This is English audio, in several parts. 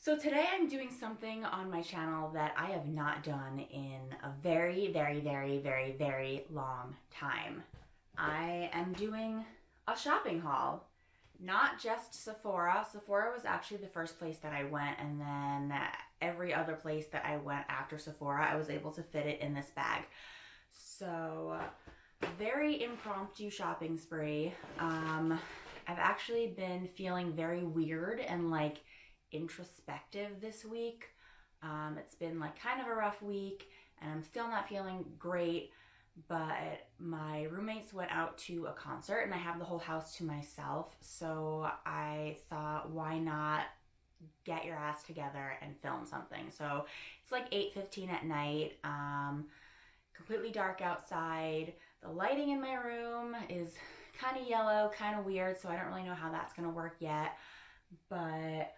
So today I'm doing something on my channel that I have not done in a very, very, very, very, very long time. I am doing a shopping haul, not just Sephora. Sephora was actually the first place that I went, and then every other place that I went after Sephora, I was able to fit it in this bag. So very impromptu shopping spree. I've actually been feeling very weird and like introspective this week. It's been like kind of a rough week and I'm still not feeling great, but my roommates went out to a concert and I have the whole house to myself. So I thought, why not get your ass together and film something? So it's like 8:15 at night, completely dark outside. The lighting in my room is kind of yellow, kind of weird, so I don't really know how that's gonna work yet, but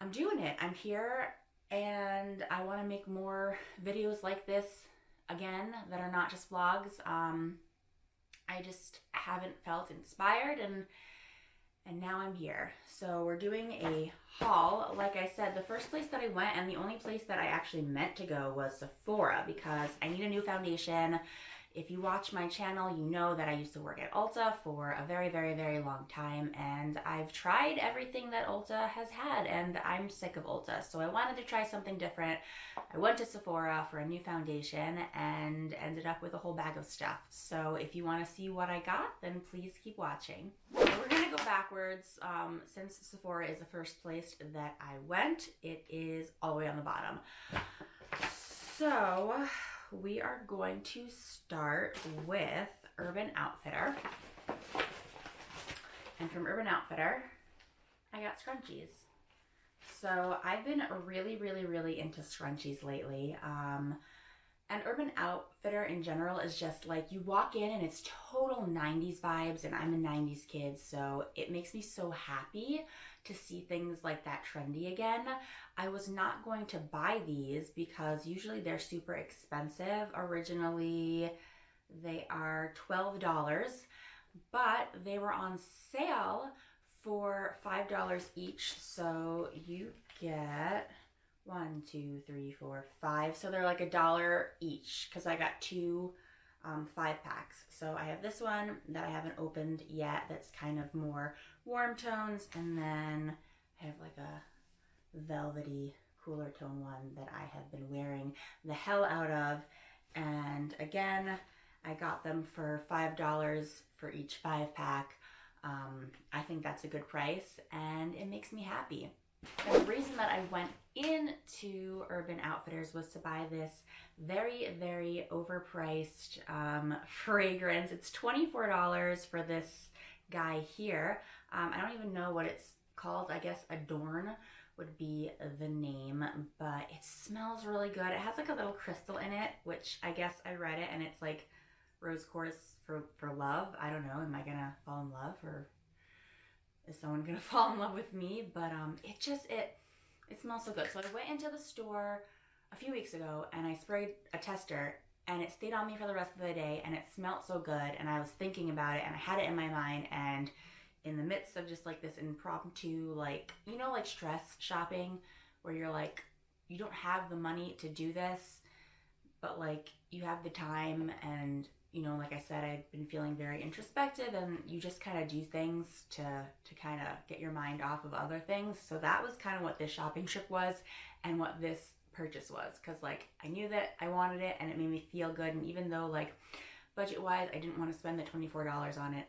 I'm doing it. I'm here and I want to make more videos like this again that are not just vlogs. I just haven't felt inspired and now I'm here. So we're doing a haul. Like I said, the first place that I went and the only place that I actually meant to go was Sephora because I need a new foundation. If you watch my channel, you know that I used to work at Ulta for a very, very, very long time, and I've tried everything that Ulta has had, and I'm sick of Ulta, so I wanted to try something different. I went to Sephora for a new foundation and ended up with a whole bag of stuff. So if you want to see what I got, then please keep watching. So we're going to go backwards. Since Sephora is the first place that I went, it is all the way on the bottom. So we are going to start with Urban Outfitter. And from Urban Outfitter, I got scrunchies. So I've been really, really, really into scrunchies lately. And Urban Outfitter in general is just like, you walk in and it's total 90s vibes, and I'm a 90s kid, so it makes me so happy to see things like that trendy again. I was not going to buy these because usually they're super expensive. Originally, they are $12, but they were on sale for $5 each. So you get 1, 2, 3, 4, 5. So they're like $1 each because I got two 5-packs. So I have this one that I haven't opened yet that's kind of more warm tones, and then I have like a velvety cooler tone one that I have been wearing the hell out of. And again, I got them for $5 for each 5-pack. I think that's a good price and it makes me happy. And the reason that I went into Urban Outfitters was to buy this very, very overpriced fragrance. It's $24 for this guy here. I don't even know what it's called. I guess Adorn would be the name, but it smells really good. It has like a little crystal in it, which I guess I read it and it's like rose quartz for love. I don't know. Am I gonna fall in love, or is someone gonna fall in love with me? But it smells so good. So I went into the store a few weeks ago and I sprayed a tester and it stayed on me for the rest of the day and it smelled so good, and I was thinking about it and I had it in my mind, and in the midst of just like this impromptu, like, you know, like stress shopping where you're like, you don't have the money to do this, but like you have the time, and you know, like I said, I've been feeling very introspective, and you just kind of do things to kind of get your mind off of other things. So that was kind of what this shopping trip was and what this purchase was, because like I knew that I wanted it and it made me feel good, and even though like budget wise I didn't want to spend the $24 on it,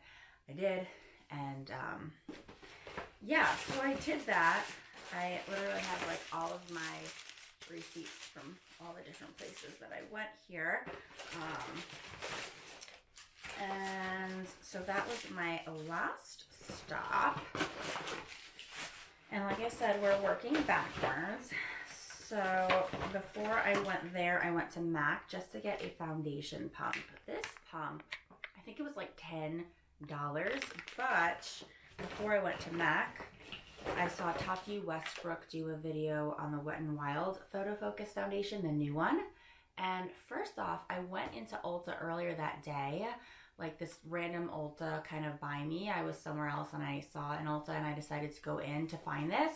I did. And yeah, so I did that. I literally have like all of my receipts from all the different places that I went here. And so that was my last stop. And like I said, we're working backwards. So before I went there, I went to MAC just to get a foundation pump. This pump, I think it was like $10. But before I went to MAC, I saw Tati Westbrook do a video on the Wet n Wild Photo Focus Foundation, the new one. And first off, I went into Ulta earlier that day, like this random Ulta kind of by me. I was somewhere else and I saw an Ulta and I decided to go in to find this.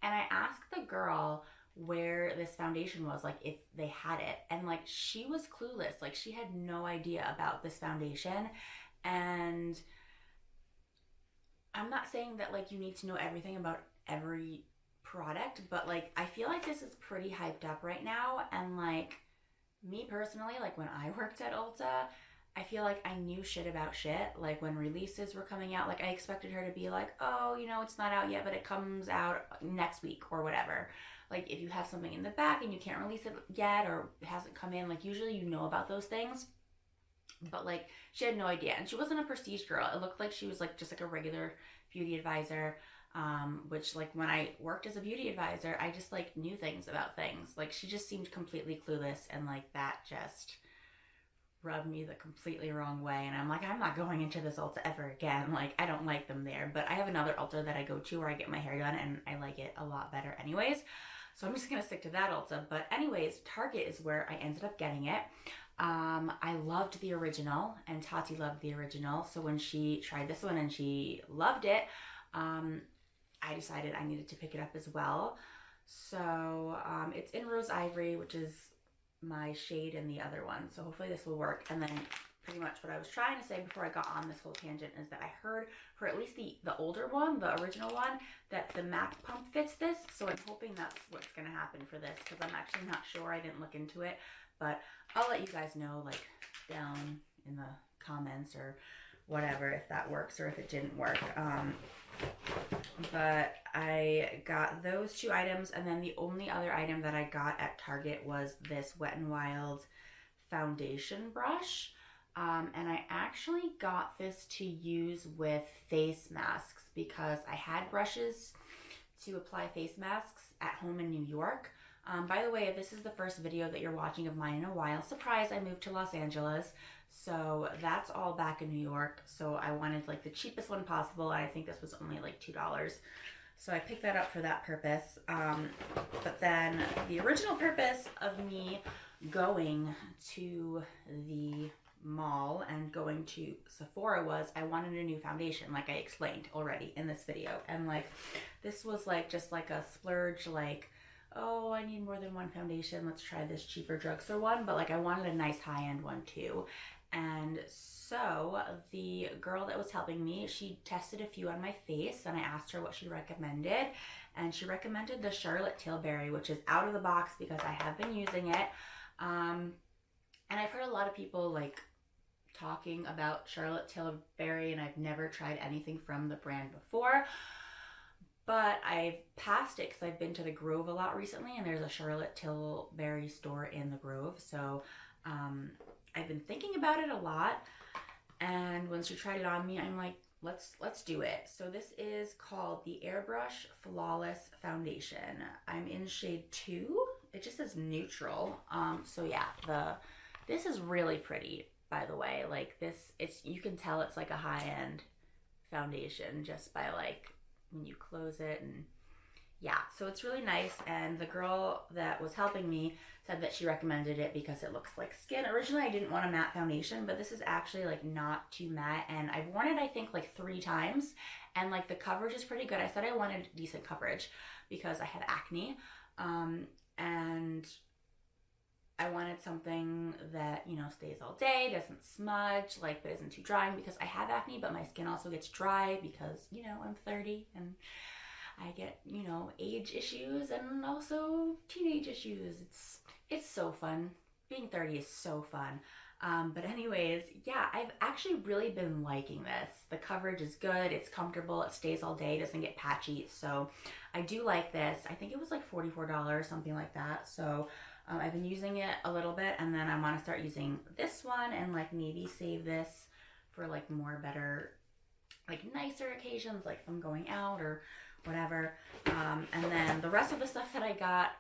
And I asked the girl where this foundation was, like if they had it, and like she was clueless, like she had no idea about this foundation. And I'm not saying that like you need to know everything about every product, but like I feel like this is pretty hyped up right now. And like me personally, like when I worked at Ulta, I feel like I knew shit about shit. Like when releases were coming out, like I expected her to be like, oh, you know, it's not out yet, but it comes out next week or whatever. Like if you have something in the back and you can't release it yet or it hasn't come in, like usually you know about those things. But like she had no idea, and she wasn't a prestige girl. It looked like she was like just like a regular beauty advisor, which like when I worked as a beauty advisor, I just like knew things about things. Like she just seemed completely clueless, and like that just rubbed me the completely wrong way. And I'm like, I'm not going into this Ulta ever again. Like I don't like them there. But I have another Ulta that I go to where I get my hair done, and I like it a lot better anyways. So I'm just gonna stick to that Ulta. But anyways, Target is where I ended up getting it. I loved the original, and Tati loved the original. So when she tried this one and she loved it, I decided I needed to pick it up as well. So it's in Rose Ivory, which is my shade in the other one. So hopefully this will work. And then pretty much what I was trying to say before I got on this whole tangent is that I heard for at least the older one, the original one, that the MAC pump fits this. So I'm hoping that's what's going to happen for this, because I'm actually not sure. I didn't look into it, but I'll let you guys know like down in the comments or whatever if that works or if it didn't work. But I got those two items, and then the only other item that I got at Target was this Wet n Wild foundation brush. And I actually got this to use with face masks because I had brushes to apply face masks at home in New York. By the way, if this is the first video that you're watching of mine in a while, surprise, I moved to Los Angeles. So that's all back in New York. So I wanted like the cheapest one possible. And I think this was only like $2. So I picked that up for that purpose. But then the original purpose of me going to the mall and going to Sephora was I wanted a new foundation, like I explained already in this video. And like this was like just like a splurge, like, oh, I need more than one foundation, let's try this cheaper drugstore one. But like I wanted a nice high-end one too. And so the girl that was helping me, she tested a few on my face, and I asked her what she recommended, and she recommended the Charlotte Tilbury, which is out of the box because I have been using it. And I've heard a lot of people like talking about Charlotte Tilbury, and I've never tried anything from the brand before. But I've passed it because I've been to the Grove a lot recently, and there's a Charlotte Tilbury store in the Grove. So I've been thinking about it a lot, and when she tried it on me, I'm like, let's do it. So this is called the Airbrush Flawless Foundation. I'm in shade 2. It just says neutral. So yeah, this is really pretty, by the way. Like this, you can tell it's like a high-end foundation just by like when you close it. And yeah, so it's really nice. And the girl that was helping me said that she recommended it because it looks like skin. Originally I didn't want a matte foundation, but this is actually like not too matte, and I've worn it I think like 3 times, and like the coverage is pretty good. I said I wanted decent coverage because I have acne, and I wanted something that, you know, stays all day, doesn't smudge, like, but isn't too drying, because I have acne, but my skin also gets dry because, you know, I'm 30 and I get, you know, age issues and also teenage issues. It's so fun. Being 30 is so fun. But anyways, yeah, I've actually really been liking this. The coverage is good. It's comfortable. It stays all day. It doesn't get patchy. So I do like this. I think it was like $44, something like that. So I've been using it a little bit, and then I want to start using this one and like maybe save this for like more better, like nicer occasions, like if I'm going out or whatever. And then the rest of the stuff that I got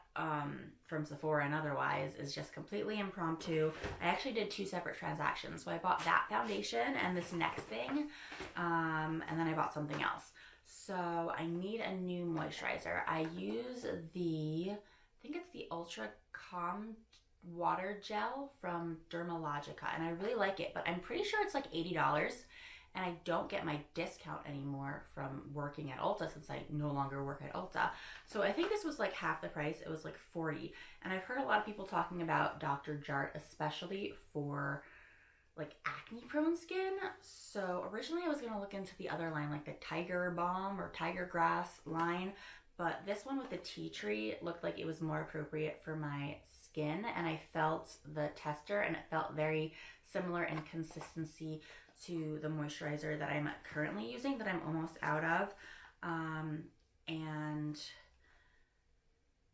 from Sephora and otherwise is just completely impromptu. I actually did 2 separate transactions. So I bought that foundation and this next thing, and then I bought something else. So I need a new moisturizer. I use I think it's the Ultra Calm Water Gel from Dermalogica, and I really like it, but I'm pretty sure it's like $80. and I don't get my discount anymore from working at Ulta since I no longer work at Ulta. So I think this was like half the price. It was like $40. And I've heard a lot of people talking about Dr. Jart, especially for like acne prone skin. So originally I was going to look into the other line, like the Tiger Balm or Tiger Grass line, but this one with the tea tree looked like it was more appropriate for my skin, and I felt the tester and it felt very similar in consistency to the moisturizer that I'm currently using, that I'm almost out of. And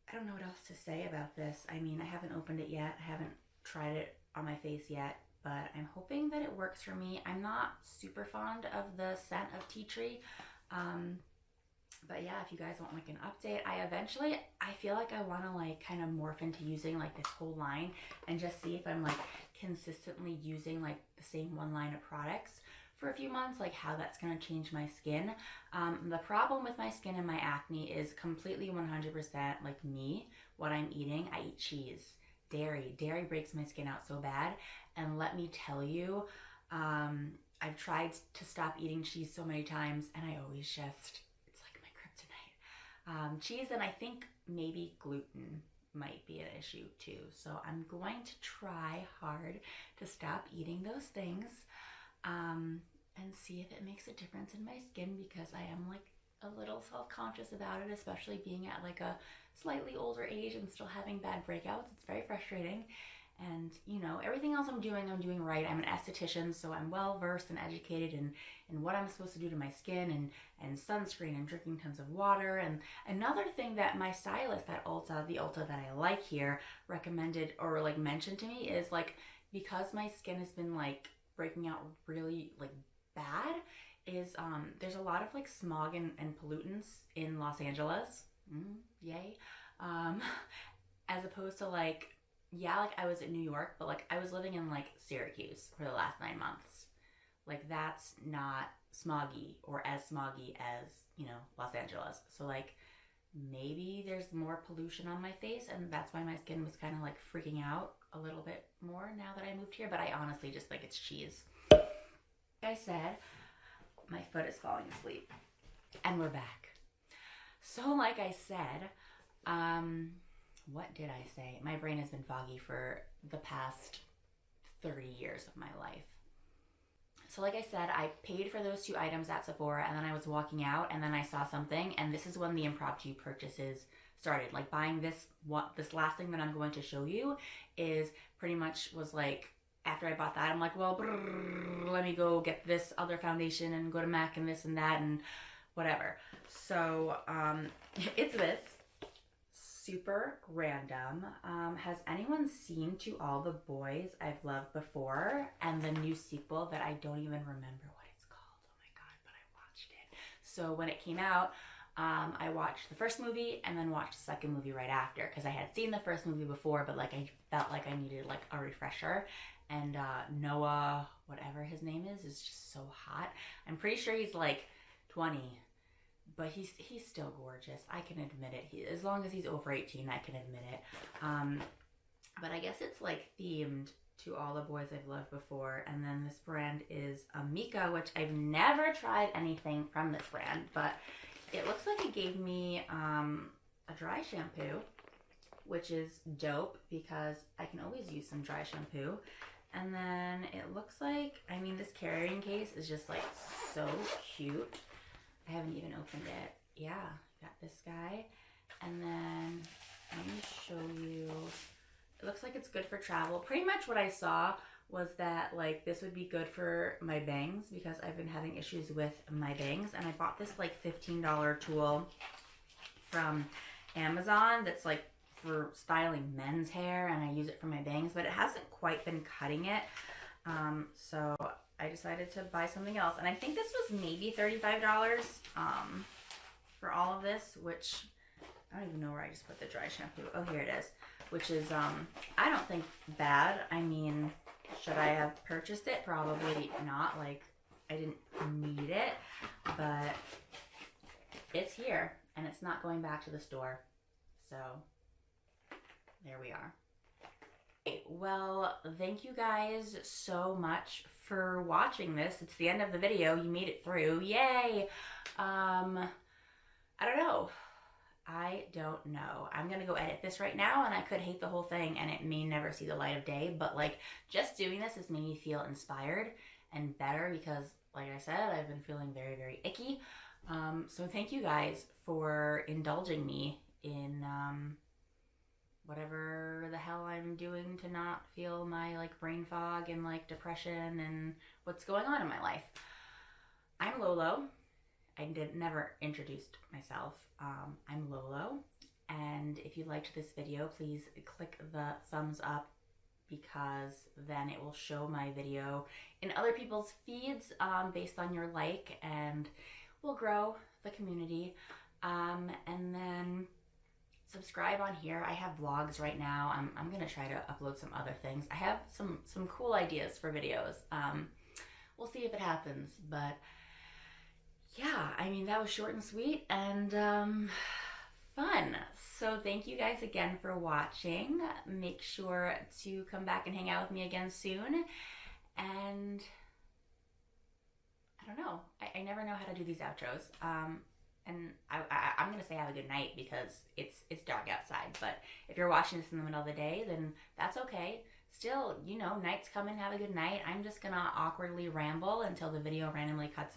I don't know what else to say about this. I mean, I haven't opened it yet. I haven't tried it on my face yet, but I'm hoping that it works for me. I'm not super fond of the scent of tea tree. But yeah, if you guys want like an update, I feel like I want to like kind of morph into using like this whole line and just see if I'm like consistently using like the same one line of products for a few months, like how that's going to change my skin. The problem with my skin and my acne is completely 100% like me, what I'm eating. I eat cheese, dairy breaks my skin out so bad. And let me tell you, I've tried to stop eating cheese so many times, and I always just, it's like my kryptonite. Cheese, and I think maybe gluten might be an issue too. So I'm going to try hard to stop eating those things, and see if it makes a difference in my skin, because I am like a little self-conscious about it, especially being at like a slightly older age and still having bad breakouts. It's very frustrating. And you know, everything else I'm doing right. I'm an esthetician, so I'm well versed and educated in what I'm supposed to do to my skin, and sunscreen, and drinking tons of water. And another thing that my stylist at Ulta, the Ulta that I like here, recommended or like mentioned to me is like, because my skin has been like breaking out really like bad, is there's a lot of like smog and pollutants in Los Angeles. Yay. As opposed to like, yeah, like I was in New York, but like I was living in like Syracuse for the last 9 months. Like that's not smoggy or as smoggy as, you know, Los Angeles. So like maybe there's more pollution on my face, and that's why my skin was kind of like freaking out a little bit more now that I moved here. But I honestly just think it's cheese. Like I said, my foot is falling asleep, and we're back. So like I said, what did I say? My brain has been foggy for the past 30 years of my life. So like I said, I paid for those 2 items at Sephora, and then I was walking out, and then I saw something, and this is when the impromptu purchases started. Like buying this last thing that I'm going to show you is pretty much was like, after I bought that, I'm like, well, let me go get this other foundation and go to MAC and this and that and whatever. So it's this. Super random. Has anyone seen To All the Boys I've Loved Before, and the new sequel that I don't even remember what it's called? Oh my god, but I watched it. So when it came out, I watched the first movie and then watched the second movie right after, because I had seen the first movie before, but like I felt like I needed like a refresher. And Noah, whatever his name is just so hot. I'm pretty sure he's like 20. But he's still gorgeous. I can admit it. As long as he's over 18, I can admit it. But I guess it's like themed To All the Boys I've Loved Before. And then this brand is Amika, which I've never tried anything from this brand. But it looks like it gave me a dry shampoo, which is dope because I can always use some dry shampoo. And then it looks like, I mean, this carrying case is just like so cute. I haven't even opened it. Yeah, got this guy. And then let me show you. It looks like it's good for travel. Pretty much what I saw was that like this would be good for my bangs, because I've been having issues with my bangs. And I bought this like $15 tool from Amazon that's like for styling men's hair, and I use it for my bangs, but it hasn't quite been cutting it. So I decided to buy something else, and I think this was maybe $35 for all of this, which I don't even know where I just put the dry shampoo. Oh, here it is, which is I don't think bad. I mean, should I have purchased it? Probably not. Like, I didn't need it, but it's here, and it's not going back to the store. So there we are. Well, thank you guys so much for watching this. It's the end of the video. You made it through. Yay! I don't know. I don't know. I'm gonna go edit this right now, and I could hate the whole thing and it may never see the light of day, but like just doing this has made me feel inspired and better because like I said, I've been feeling very, very icky. So thank you guys for indulging me in whatever the hell I'm doing to not feel my like brain fog and like depression and what's going on in my life. I'm Lolo. I never introduced myself. I'm Lolo, and if you liked this video, please click the thumbs up because then it will show my video in other people's feeds based on your like, and we'll grow the community. And then subscribe on here. I have vlogs right now. I'm gonna try to upload some other things. I have some cool ideas for videos. We'll see if it happens, but yeah, I mean, that was short and sweet and fun. So thank you guys again for watching. Make sure to come back and hang out with me again soon. And I don't know. I never know how to do these outros. And I'm going to say have a good night because it's dark outside. But if you're watching this in the middle of the day, then that's okay. Still, you know, night's coming. Have a good night. I'm just going to awkwardly ramble until the video randomly cuts off.